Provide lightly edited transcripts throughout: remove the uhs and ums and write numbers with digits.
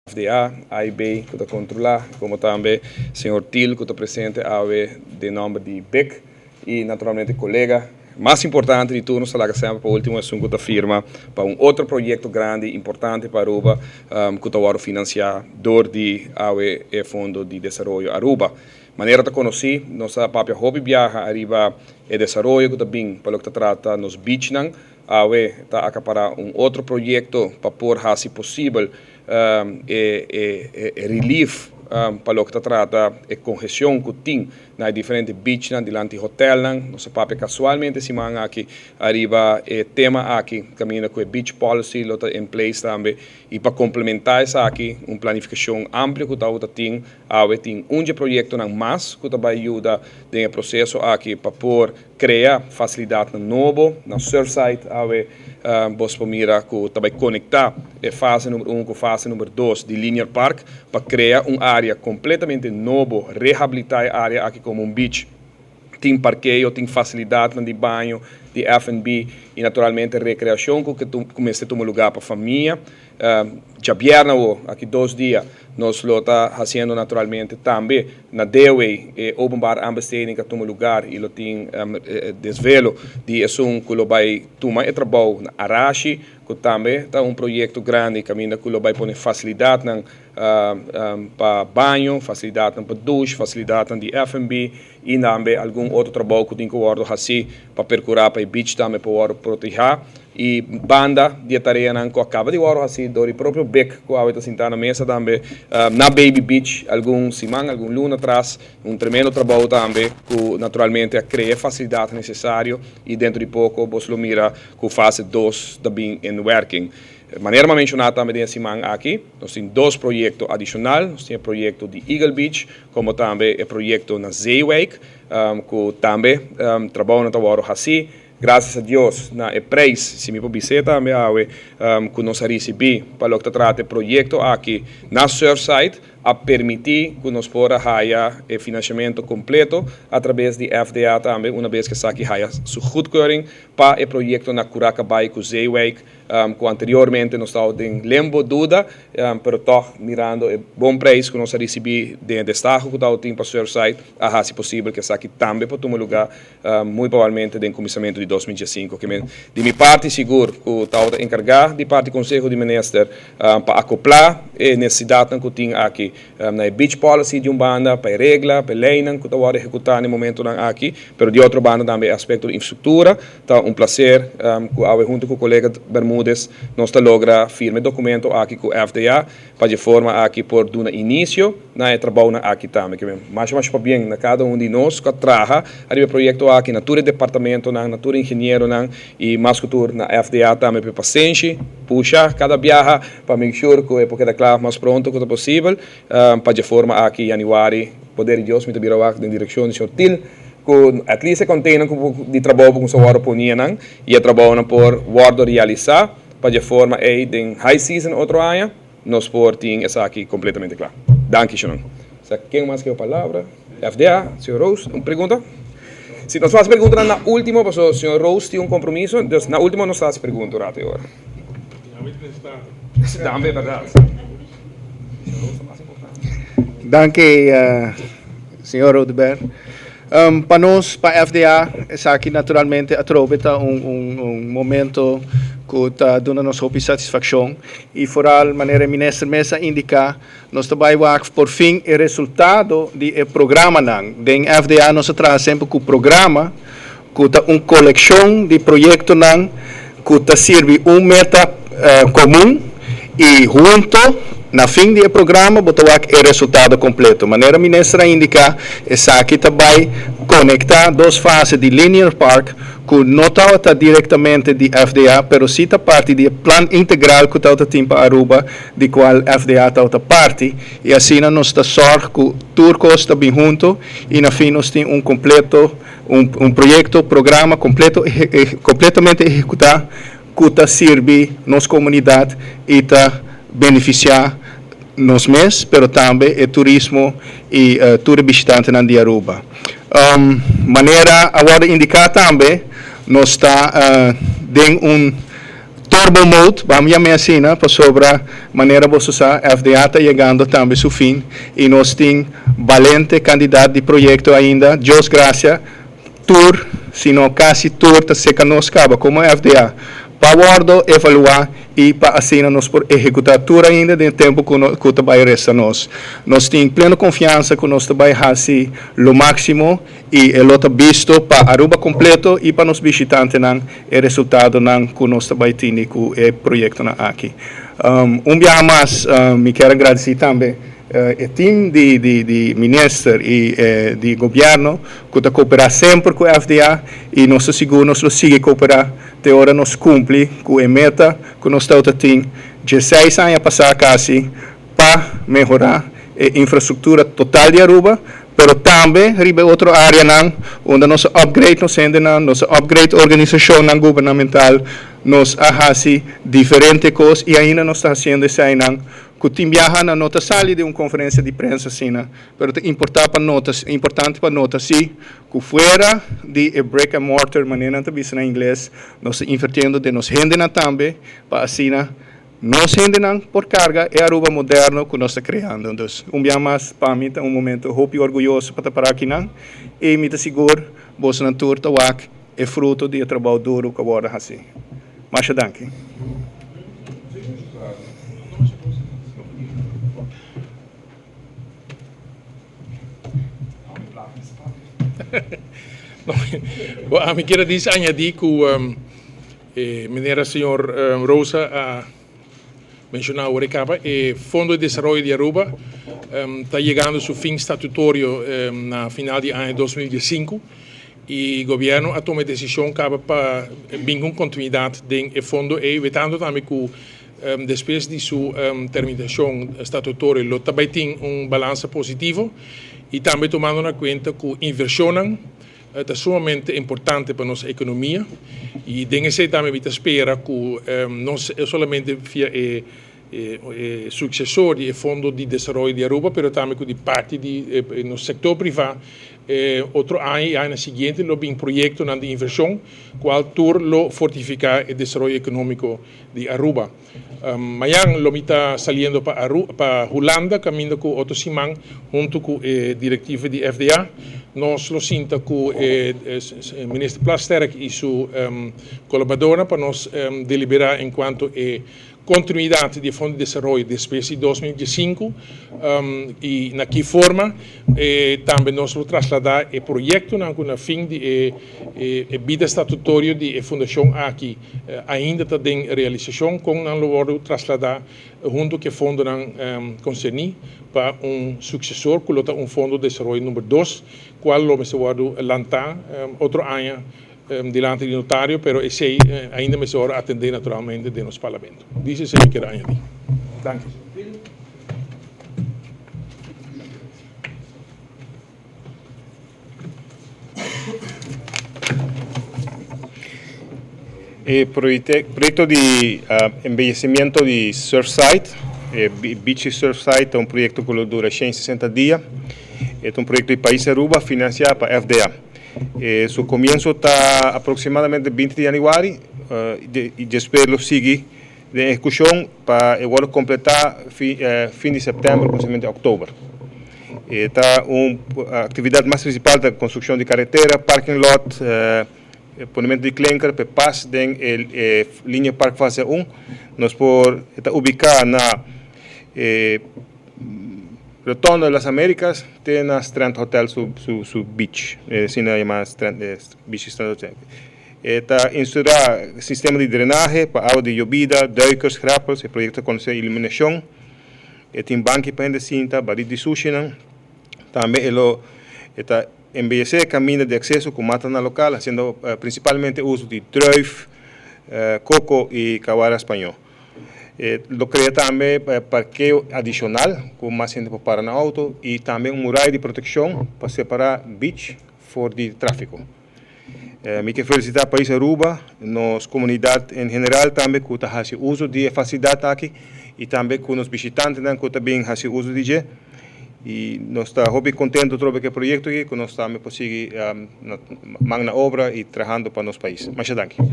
FDA, AIB, que está controlar, como também o senhor Til, que está presente, de nome de BEC, e naturalmente colega. Mais importante de tudo, será que sempre para o último assunto da firma, para outro projeto grande, importante para Aruba, que está financiado do Fundo de Desenvolvimento Aruba. Maneira de conhecer, nossa própria hobby viaja arriba e desenvolvimento que também, para o que trata nos beach, está acaparar outro projeto para pôr, se possível, relief para o que trata de congestão que tem nas diferentes beaches, delante do hotel, nossa própria casualmente, se manga aqui, arriba tema aqui, caminha com a beach policy, lota em place também, e para complementar isso aqui, planificação ampla que está tem projeto mais que vai ajudar no processo aqui para pôr criar facilidade novo na Surfside, vos mira que vai conectar a fase número 1 com a fase número 2 de Linear Park para criar uma área completamente nova, reabilitar a área aqui como beach. Tem parqueio, tem facilidade de banho, de F&B e naturalmente recreação que começa a tomar lugar para a família. Já viernes, aqui 2 dias, nós estamos fazendo naturalmente também na Dewey, open bar aanbesteding que toma lugar e tem desvelo de assunto que vai tomar e trabalho na Arashi, que também está projeto grande que vai pôr facilidade para banho, facilidade para duche, facilidade de F&B e também algum outro trabalho que tem que assim para percorrer para o beach também para proteger. E banda de tarefa que acaba de agora assim do próprio BEC que está sentado na mesa também na Baby Beach algum semana, algum luna atrás tremendo trabalho também que naturalmente a criar facilidade necessária e dentro de pouco você mira que fase 2 também em working. De maneira mencionada também nessa semana aqui, nós temos 2 projetos adicionais, nós temos o projeto de Eagle Beach, como também o projeto na Zeewijk, que também trabalham agora assim. Graças a Deus, na preço, se me pode também, que nós recebemos para o que trata o projeto aqui na Surfside, a permitir que nós possamos ganhar o financiamento completo através de FDA também, uma vez que está aqui ganha sua goedkeuring para o projeto na Curaçao com Zeewijk, que anteriormente nós estávamos em lembo dúvida, mas toch mirando o bom preço que nós recebemos de destaque que está para Surfside, se possível que está aqui também para tomar lugar, muito provavelmente no começamento de 2015. Que de minha parte, seguro que está encarregado de parte do Conselho de Ministros para acoplar a necessidade que tem aqui na beach policy de banda, para regra, para lei que está executar no momento aqui, mas de outra banda também aspecto de infraestrutura. Está prazer que junto com o colega Bermúdez nós logra firme documento aqui com o FDA para de forma aqui por dar início na trabalho aqui também. Mas para bem na cada de nós que trabalha o projeto aqui na todo departamento, na todo engenheiro e mais que tudo na FDA também para paciente, puxa cada viagem para make sure que porque da claro mais pronto que possível. Para de forma aqui em januário, poder de Deus me te virou aqui na direção do Sr. Til, que at least contenha de trabalho com o senhor ponia e a trabalho por guardo realizar, para de forma aí em high season outro ano, nós portem essa aqui completamente claro. Danke schön. Quem mais quer a palavra? FDA, Sr. Rose, uma pergunta? Se nós fazemos pergunta na última, porque o Sr. Rose tem compromisso, então na última nós fazemos pergunta agora. Também é verdade. Danke, Sr. Rodberg. Para nós, para a FDA, essa aqui naturalmente aproveita momento que está dando nossa satisfação e fora a maneira ministra mesa indica nós trabalhamos por fim o resultado do programa den FDA nós traz sempre com o programa que está coleção de projetos que está serve meta comum e junto na fim do programa, botar o resultado completo. De maneira ministra indica, essa aqui também conectar 2 fases de Linear Park, que não está diretamente de FDA, mas sim está parte do plano integral que está para Aruba, de qual FDA está parte, e assim nós está sorte que Turcos está bem junto, e na fim nós temos completo, projeto, programa completamente executado, que está servir nossa comunidade e está beneficiar nos mês, pero também o turismo e tudo visitante na Aruba. Maneira agora indicar também, nós está dando turbo mode, vamos chamar assim, para sobre a maneira de usar, a FDA está chegando também ao fim, e nós temos valente candidato de projeto ainda, Deus graças, tour, se não quase tour, está seca nos caba, como a FDA, para guardar, evaluar, e para assim nós por executar tudo ainda dentro do tempo que o trabalho resta nós. Nós temos plena confiança que nós trabalho assim o máximo e o outro visto para Aruba completo e para os visitantes não o resultado não que nós trabalho tem com o projeto aqui. Dia mais, me quero agradecer também o time de ministro e de governo que está cooperando sempre com a FDA e nós seguro nós sigue cooperar até agora nós cumpre com a meta que nós estamos tendo 16 anos a passar quase para melhorar a infraestrutura total de Aruba, mas também ribe outra área não, onde nós upgrade nós ainda não, nós upgrade organização não governamental, nós fazemos diferentes coisas e ainda nós estamos fazendo isso aí não. Que o time viaja na nota sala de uma conferência de prensa assim, mas é importante para nota sim, que fora de break and mortar, maneira de dizer em inglês, nós invertindo de nos rendem também para assim, nós rendem por carga é a Aruba moderno que nós estamos criando. Então, dia mais para mim é momento hope e orgulhoso para parar aqui não, e me seguro, você na tour é fruto de trabalho duro que agora assim. Mas danke. Me quero añadir que meneer senhor Rosa mencionado ahora el Fondo de Desarrollo de Aruba está llegando a su fin statutorio na final de año 2015 y el gobierno ha tomado decisión para vincular continuidad del fondo y vetando también que después de su terminación statutoria lo también tiene un balance positivo y también tomando en cuenta que inversión es sumamente importante para nuestra economía y de ese también se espera que no solamente via el sucesor del Fondo de Desarrollo de Aruba, pero también de parte del sector privado. Otro año siguiente lo un proyecto de inversión cual tour lo fortificar el desarrollo económico de Aruba. Mañana lo está saliendo para Holanda, caminando con otro Simán junto con directiva de FDA. Nos lo siento que el ministro Plasterk y su colaboradora para nos deliberar en cuanto a continuidad del Fondo de Desarrollo después de 2015 y en qué forma también nos lo trasladar el proyecto con el fin de vida estatutorio de la Fundación aquí ainda está en realización con lo trasladar junto con el fondo concernido para un sucesor que es un Fondo de Desarrollo número 2 cual lo se va a lanzar otro año delante del notario, pero ese ainda me se va a atender naturalmente de los parlamentos. Dice se me queda añadir. Danke. El proyecto de embellecimiento de Surfside, Beach Surfside, es un proyecto que dura 160 días. Es un proyecto de país Aruba financiado por FDA. Su comienzo está aproximadamente 20 de enero y después lo sigue de ejecución para igual completar fin de septiembre, posiblemente octubre. Está una actividad más principal de construcción de carretera, parking lot, ponimiento de clinker, pas de línea Park Fase 1. Nos está ubicada en la Rotonda de las Américas, tiene Strand Hotel su beach, se llama Beach Strand Hotel. Está instaurado sistema de drenaje para agua de llovida, duikers, grappels, el proyecto con iluminación. Tiene banque para gente cinta, barril de sushi. También está embellecer caminos de acceso con matana local, haciendo principalmente uso de truif, coco y caguara español. Lo crea también parqueo adicional, con más gente para parar en auto, y también un muralla de protección para separar beach de tráfico. Me quiero felicitar al país Aruba, nos comunidad en general también que hace uso de facilidad aquí, y también con los visitantes que también hace uso de ella. Y nos está muy contento de este proyecto aquí, que nos también consigue magna obra y trabajando para nuestro país. Muchas gracias.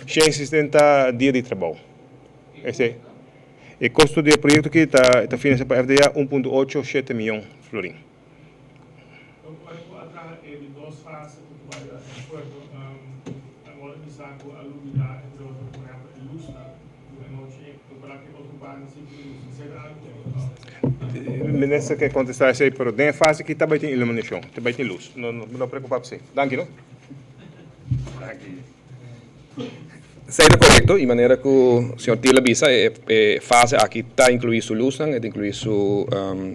160 dias de trabalho. Esse é o custo do projeto que está financiado para a FDA 1,87 milhões de florins. Então, atrás de duas fases do aeroporto, agora me saco a luminar, entre outras, por exemplo, luz, não tinha que ocupar nesse Nessa que contestar isso aí, pero tem fase que também tem iluminação, também tem luz. Não preocupar com você. Danke, não? Seja correto, de maneira que o senhor Tila Bisa fase aqui está incluído sua luz, está incluído sua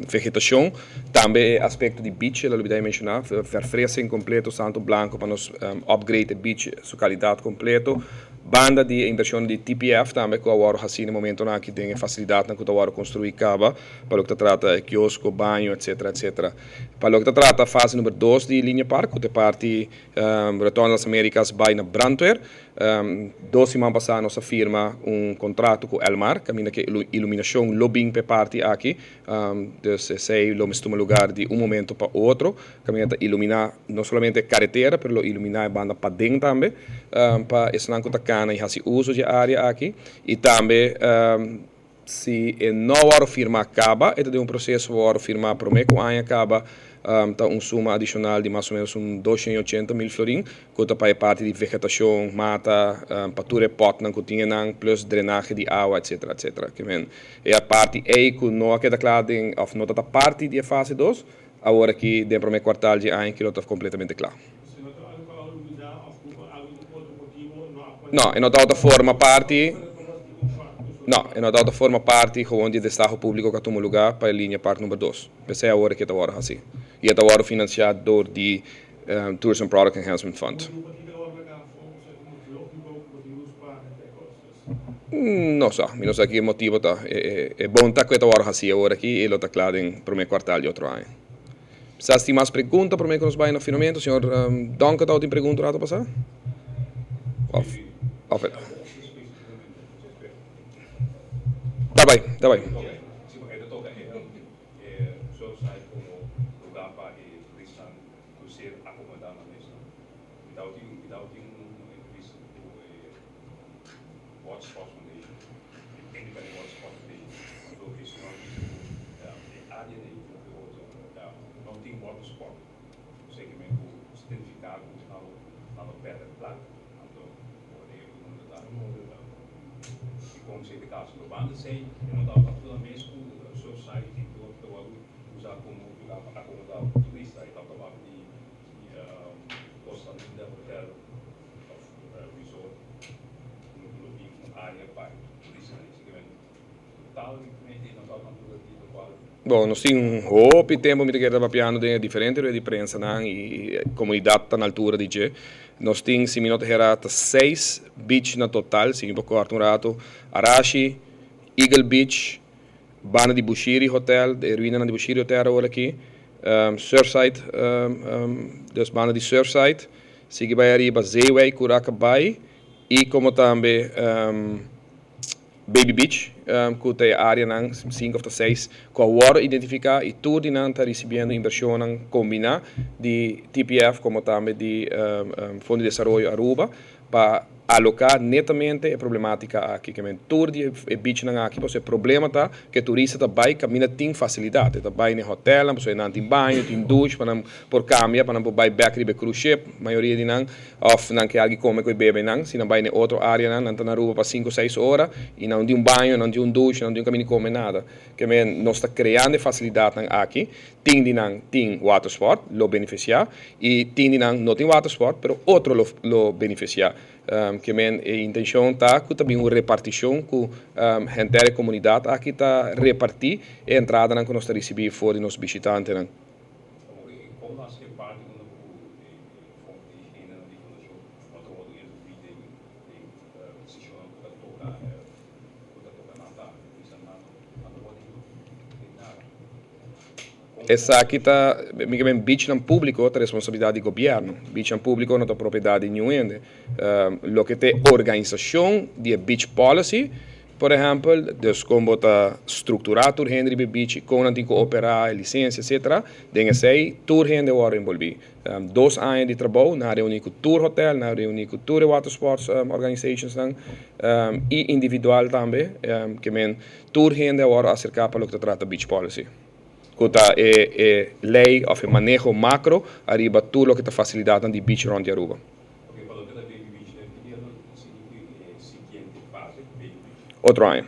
vegetação, também aspecto de beach, ela deve mencionar, verfrescing completo, santo blanco para nos upgrade o beach, sua qualidade completo. Banda de inversão de TPF também que agora assim no momento que tem facilidade que agora construir caba para o que trata quiosco, banho, etc, etc. Para o que trata fase número 2 de linha parque, que parte retorno das Américas vai na Brandweer. 2 semanas passadas nossa firma contrato com Elmar, caminha que iluminação lobbying para parte aqui, então sei lo mesmo lugar de momento para outro, caminha iluminar não somente a carretera, mas iluminar a banda para dentro também, para esse não e fazer uso de área aqui e também se não hora firma acaba, é um processo hora firma promete com a acaba tá suma adicional de mais ou menos 280 mil florins, que para parte de vegetação, mata, pature pot não tinha plus drenagem de água, etc, etc. E a parte aí que não queda claro of não tá parte de fase 2, agora que dentro do primeiro quartal de ano que está completamente claro. No, e nota forma parte. No, e nota forma parte gewoon de destaque público que toma lugar para a linha parte número 2. Pensei agora que está agora assim. E está agora financiado por the Tourism Product Enhancement Fund. Não sei que motivo tá. É bom tá que está agora assim agora aqui e ele está claro em primeiro quartal de outro ano. Se tem mais perguntas para mim que nos vai no finalmente, senhor Donk, está outra pergunta para passar? Tá bem. Sim, porque eu toco só sai como lugar para cristão ser acomodado na mesa. Without increase to Watch Sports Foundation, anybody Watch Sports Foundation, so it's not a área de não tem water sport, o segmento certificado na pedra plata. Como se de caso no bando sei, eu não estava falando mesmo com o society que eu estou usar como lugar para acomodar o turista e estava falando de costa linda hotel resort no área para turista tal e não estava falando de qual. Bom, nós temos hope tempo que estava piano de diferente de prensa e a comunidade está na altura de que nós temos se minuto gerata 6 beach na total, se não corto um rato, Arashi, Eagle Beach, Bana de Bushiri Hotel, de ruína de Bushiri Hotel agora aqui, Surfside, dus Bana de Surfside, sigue vai arriba Zeeway, Curaca Bay e como também Baby Beach, que tem área 5 ou 6, que agora identificar e tudo está recebendo inversão combinada de TPF como também de Fundo de Desenvolvimento Aruba para alocar netamente a problemática aqui, que tudo é beach aqui, porque o problema tá que turista tá vai caminha tem facilidade, tá vai no hotel, você não tem banho, tem duche para por câmbio, para não vai back ribe cruise ship, maioria de não, of não que alguém come com bebê não, se não vai na outra área não tá na rua para 5 ou 6 horas e não tem banho, não tem duche, não tem caminho come nada, que nós está criando facilidade aqui, tem water sport, lo beneficiar e não tem water sport, pero outro lo beneficiar. Que a intenção está que também uma repartição com a gente da comunidade aqui está repartir a entrada que nós recebemos fora de nossos visitantes. Como nós repartimos o fundo de higiene de fundação, nós estamos Essa aqui está, beach não público, é responsabilidade do governo. Beach não público não é propriedade de nenhum. O que tem organização de beach policy, por exemplo, dus como está estruturado o rende de beach, com antigo operar, licença, etc. Den sei, tour rende agora envolvido. 2 anos de trabalho na reunião com tour hotel, na reunião com tour water sports organizations, e individual também, que men tour rende agora acerca para o que trata beach policy. Kota lei of manejo macro arriba tudo o que está facilitando de beach rond de Aruba. Ok, falou que da Baby Beach, né? Queria seguinte fase, Baby Beach. Outro ano.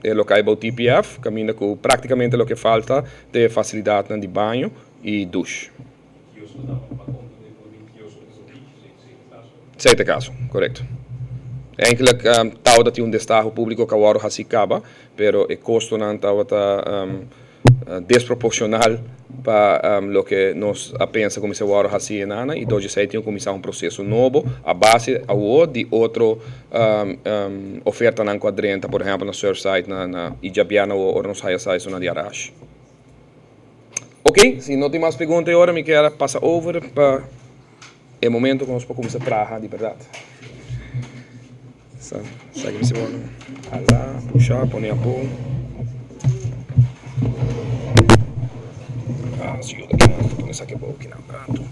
É o que é o TPF, caminha com praticamente o que falta de facilidade de banho e duche. Quiosco dava para conta depois de quiosco dos beach, Sete caso, correto. Eigenlijk tal dat um destaque público que agora assim acaba, pero o custo não está desproporcional para o que nós pensa como se agora assim nana e hoje sai tem começar processo novo a base ao de outro oferta na quadrenta, por exemplo na Surfside na Ijabiana ou nos High Side na Diarash. Ok, se não tem mais perguntas agora me quero passar over para o momento que nós podemos começar a trabalhar de verdade. Segue se bom. Alá, puxar, põe a pôr. Ajuda aqui na põe essa aqui boa aqui na prato.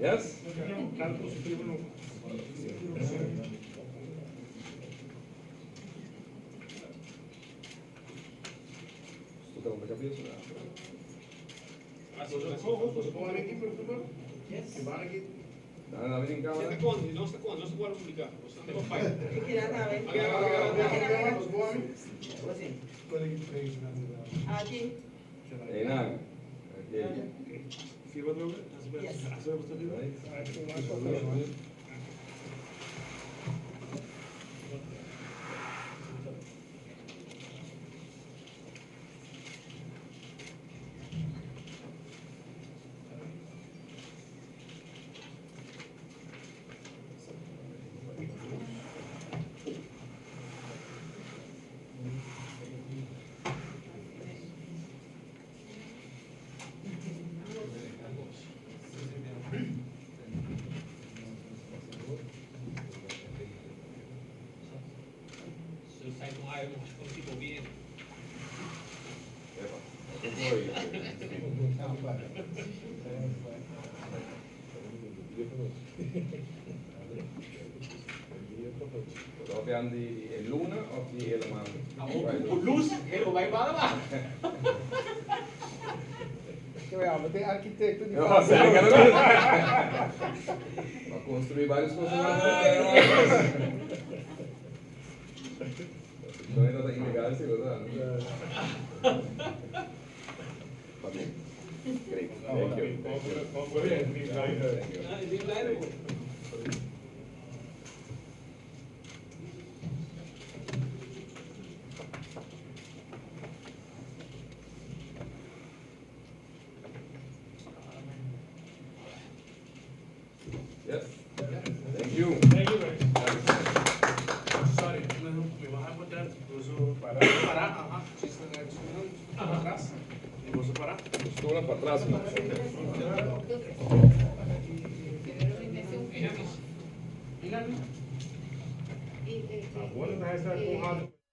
Yes? Probean die Luna of die helemaal? Luz, helemaal bij Panama. Ja, maar de architecten die Ja, zeker. Maar construir várias coisas. Não é nada ilegal, sim, verdade? Great. Thank you. Yes. Thank you. Thank you, man. Sorry, me vas a botar, parar, ajá, para atrás, y vos parar. Estou lá para trás, não. Agora vai estar empurrado.